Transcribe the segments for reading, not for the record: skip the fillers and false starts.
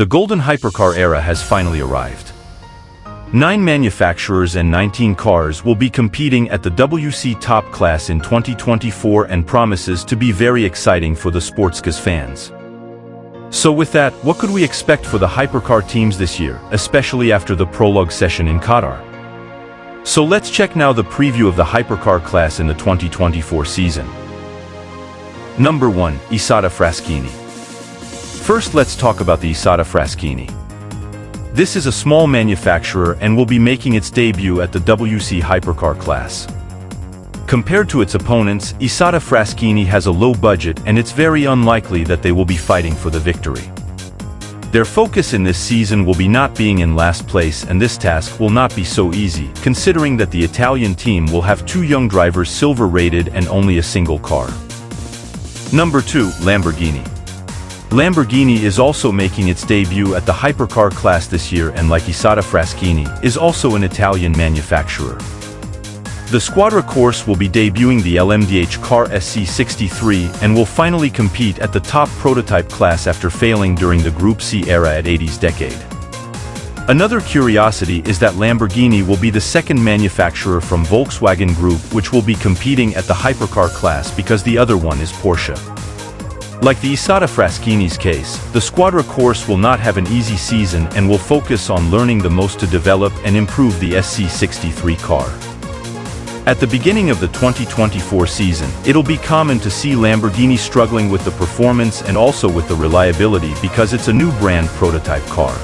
The golden hypercar era has finally arrived. 9 manufacturers and 19 cars will be competing at the WC Top Class in 2024 and promises to be very exciting for the sportscars fans. So with that, what could we expect for the hypercar teams this year, especially after the prologue session in Qatar? So let's check now the preview of the hypercar class in the 2024 season. Number 1. Isotta Fraschini. First, let's talk about the Isotta Fraschini. This is a small manufacturer and will be making its debut at the WC Hypercar class. Compared to its opponents, Isotta Fraschini has a low budget and it's very unlikely that they will be fighting for the victory. Their focus in this season will be not being in last place, and this task will not be so easy, considering that the Italian team will have 2 young drivers silver rated and only a single car. Number 2. Lamborghini. Lamborghini is also making its debut at the hypercar class this year and, like Isotta Fraschini, is also an Italian manufacturer. The Squadra course will be debuting the LMDH car SC63 and will finally compete at the top prototype class after failing during the Group C era at 80s decade. Another curiosity is that Lamborghini will be the second manufacturer from Volkswagen Group which will be competing at the hypercar class, because the other one is Porsche. Like the Isotta Fraschini's case, the Squadra course will not have an easy season and will focus on learning the most to develop and improve the SC63 car. At the beginning of the 2024 season, it'll be common to see Lamborghini struggling with the performance and also with the reliability, because it's a new brand prototype car.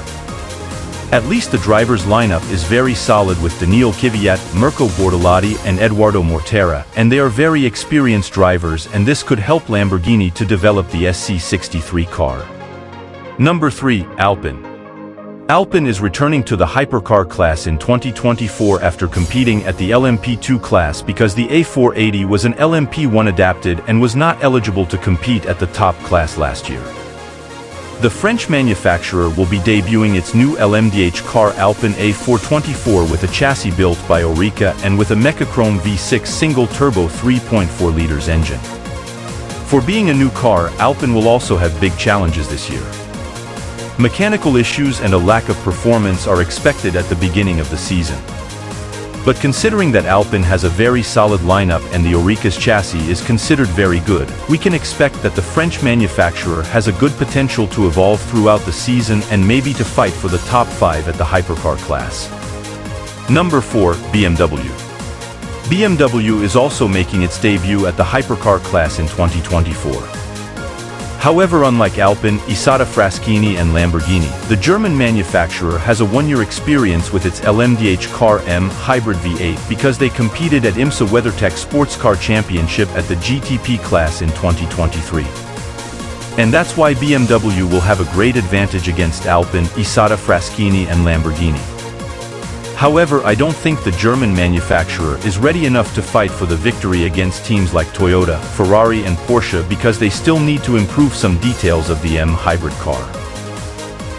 At least the drivers' lineup is very solid with Daniele Kvyat, Mirko Bortolotti and Edoardo Mortara, and they are very experienced drivers, and this could help Lamborghini to develop the SC63 car. Number 3. Alpine. Alpine is returning to the hypercar class in 2024 after competing at the LMP2 class because the A480 was an LMP1 adapted and was not eligible to compete at the top class last year. The French manufacturer will be debuting its new LMDH car Alpine A424 with a chassis built by Oreca and with a Mechachrome V6 single-turbo 3.4 liters engine. For being a new car, Alpine will also have big challenges this year. Mechanical issues and a lack of performance are expected at the beginning of the season. But considering that Alpine has a very solid lineup and the Oreca's chassis is considered very good, we can expect that the French manufacturer has a good potential to evolve throughout the season and maybe to fight for the top 5 at the hypercar class. Number 4. BMW. BMW is also making its debut at the hypercar class in 2024. However, unlike Alpine, Isotta Fraschini and Lamborghini, the German manufacturer has a 1-year experience with its LMDH car M Hybrid V8 because they competed at IMSA WeatherTech Sports Car Championship at the GTP class in 2023. And that's why BMW will have a great advantage against Alpine, Isotta Fraschini and Lamborghini. However, I don't think the German manufacturer is ready enough to fight for the victory against teams like Toyota, Ferrari and Porsche, because they still need to improve some details of the M hybrid car.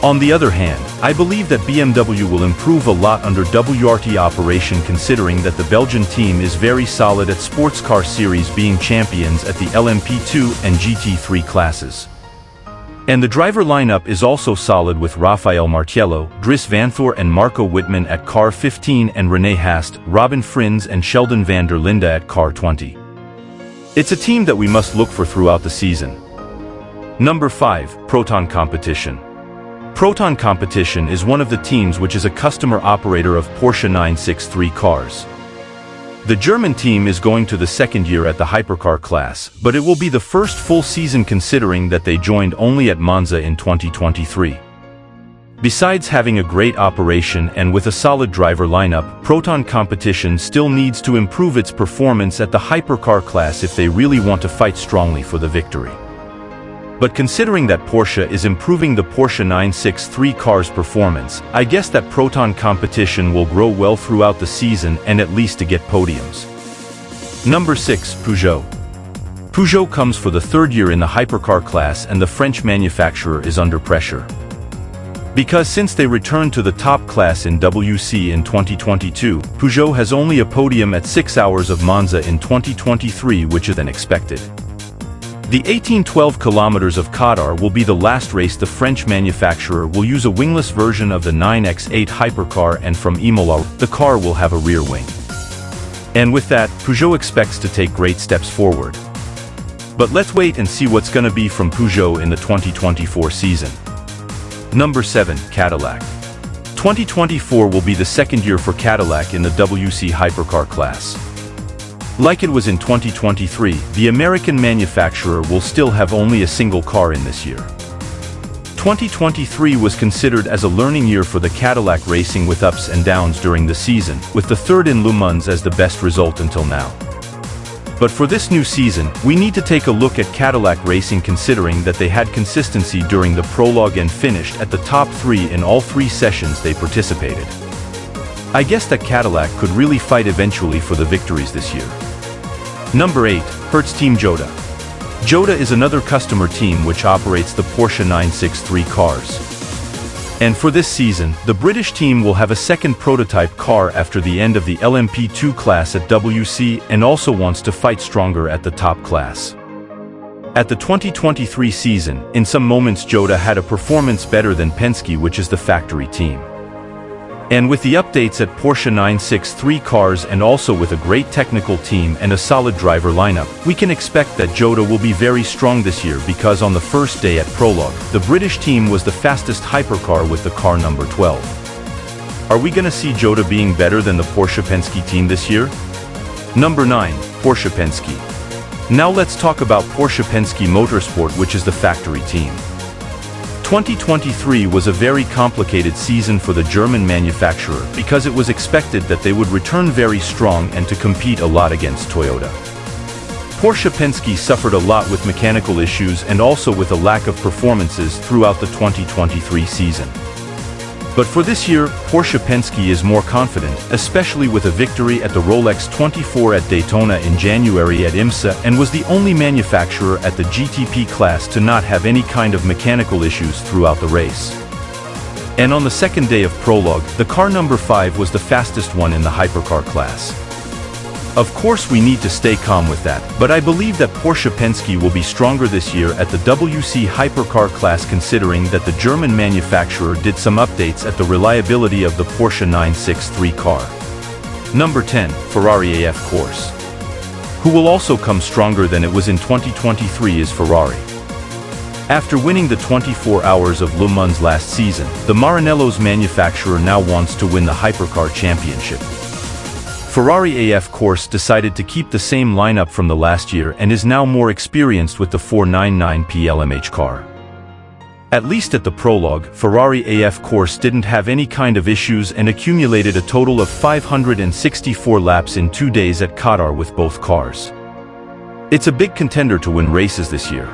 On the other hand, I believe that BMW will improve a lot under WRT operation, considering that the Belgian team is very solid at sports car series, being champions at the LMP2 and GT3 classes. And the driver lineup is also solid with Rafael Martiello, Dries Vanthoor and Marco Wittmann at car 15 and René Haast, Robin Frins and Sheldon van der Linde at car 20. It's a team that we must look for throughout the season. Number 5. Proton Competition. Proton Competition is one of the teams which is a customer operator of Porsche 963 cars. The German team is going to the 2nd year at the hypercar class, but it will be the first full season considering that they joined only at Monza in 2023. Besides having a great operation and with a solid driver lineup, Proton Competition still needs to improve its performance at the hypercar class if they really want to fight strongly for the victory. But considering that Porsche is improving the Porsche 963 car's performance, I guess that Proton Competition will grow well throughout the season and at least to get podiums. Number 6. Peugeot. Peugeot comes for the 3rd year in the hypercar class, and the French manufacturer is under pressure. Because since they returned to the top class in WC in 2022, Peugeot has only a podium at 6 hours of Monza in 2023, which is unexpected. The 1812 kilometers of Qatar will be the last race the French manufacturer will use a wingless version of the 9X8 Hypercar, and from Imola, the car will have a rear wing. And with that, Peugeot expects to take great steps forward. But let's wait and see what's gonna be from Peugeot in the 2024 season. Number 7, Cadillac. 2024 will be the second year for Cadillac in the WC Hypercar class. Like it was in 2023, the American manufacturer will still have only a single car in this year. 2023 was considered as a learning year for the Cadillac racing, with ups and downs during the season, with the third in Le Mans as the best result until now. But for this new season, we need to take a look at Cadillac racing, considering that they had consistency during the prologue and finished at the top 3 in all 3 sessions they participated. I guess that Cadillac could really fight eventually for the victories this year. Number 8, Hertz Team Jota. Jota is another customer team which operates the Porsche 963 cars. And for this season, the British team will have a second prototype car after the end of the LMP2 class at WC, and also wants to fight stronger at the top class. At the 2023 season, in some moments Jota had a performance better than Penske, which is the factory team. And with the updates at Porsche 963 cars, and also with a great technical team and a solid driver lineup, we can expect that Jota will be very strong this year, because on the first day at Prologue, the British team was the fastest hypercar with the car number 12. Are we gonna see Jota being better than the Porsche Penske team this year? Number 9, Porsche Penske. Now let's talk about Porsche Penske Motorsport, which is the factory team. 2023 was a very complicated season for the German manufacturer, because it was expected that they would return very strong and to compete a lot against Toyota. Porsche Penske suffered a lot with mechanical issues and also with a lack of performances throughout the 2023 season. But for this year, Porsche Penske is more confident, especially with a victory at the Rolex 24 at Daytona in January at IMSA, and was the only manufacturer at the GTP class to not have any kind of mechanical issues throughout the race. And on the second day of Prologue, the car number 5 was the fastest one in the hypercar class. Of course we need to stay calm with that, but I believe that Porsche Penske will be stronger this year at the WC Hypercar class, considering that the German manufacturer did some updates at the reliability of the Porsche 963 car. Number 10, Ferrari AF Corse. Who will also come stronger than it was in 2023 is Ferrari. After winning the 24 Hours of Le Mans last season, the Maranello's manufacturer now wants to win the Hypercar Championship. Ferrari AF Corse decided to keep the same lineup from the last year and is now more experienced with the 499P LMH car. At least at the Prologue, Ferrari AF Corse didn't have any kind of issues and accumulated a total of 564 laps in 2 days at Qatar with both cars. It's a big contender to win races this year.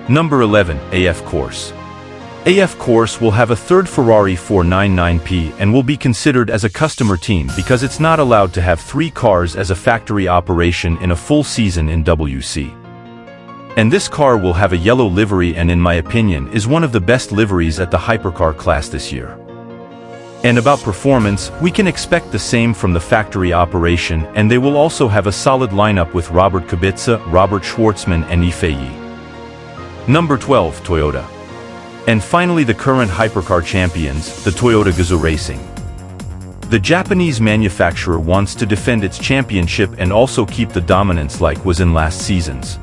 Number 11, AF Corse. AF Corse will have a third Ferrari 499P and will be considered as a customer team, because it's not allowed to have 3 cars as a factory operation in a full season in WC. And this car will have a yellow livery, and in my opinion is one of the best liveries at the hypercar class this year. And about performance, we can expect the same from the factory operation, and they will also have a solid lineup with Robert Kubica, Robert Schwartzman and Ifeyi. Number 12, Toyota. And finally, the current hypercar champions, the Toyota Gazoo Racing. The Japanese manufacturer wants to defend its championship and also keep the dominance like was in last seasons.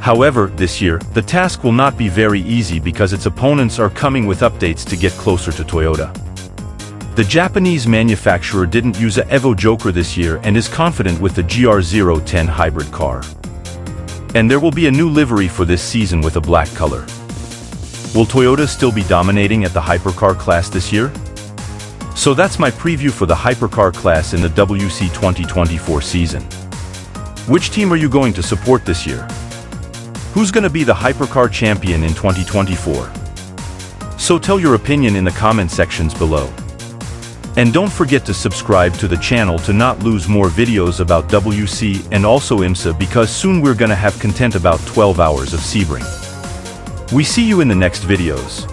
However, this year, the task will not be very easy, because its opponents are coming with updates to get closer to Toyota. The Japanese manufacturer didn't use a Evo Joker this year and is confident with the GR010 hybrid car. And there will be a new livery for this season with a black color. Will Toyota still be dominating at the hypercar class this year? So that's my preview for the hypercar class in the WC 2024 season. Which team are you going to support this year? Who's going to be the hypercar champion in 2024? So tell your opinion in the comment sections below. And don't forget to subscribe to the channel to not lose more videos about WC and also IMSA, because soon we're gonna have content about 12 hours of Sebring. We see you in the next videos.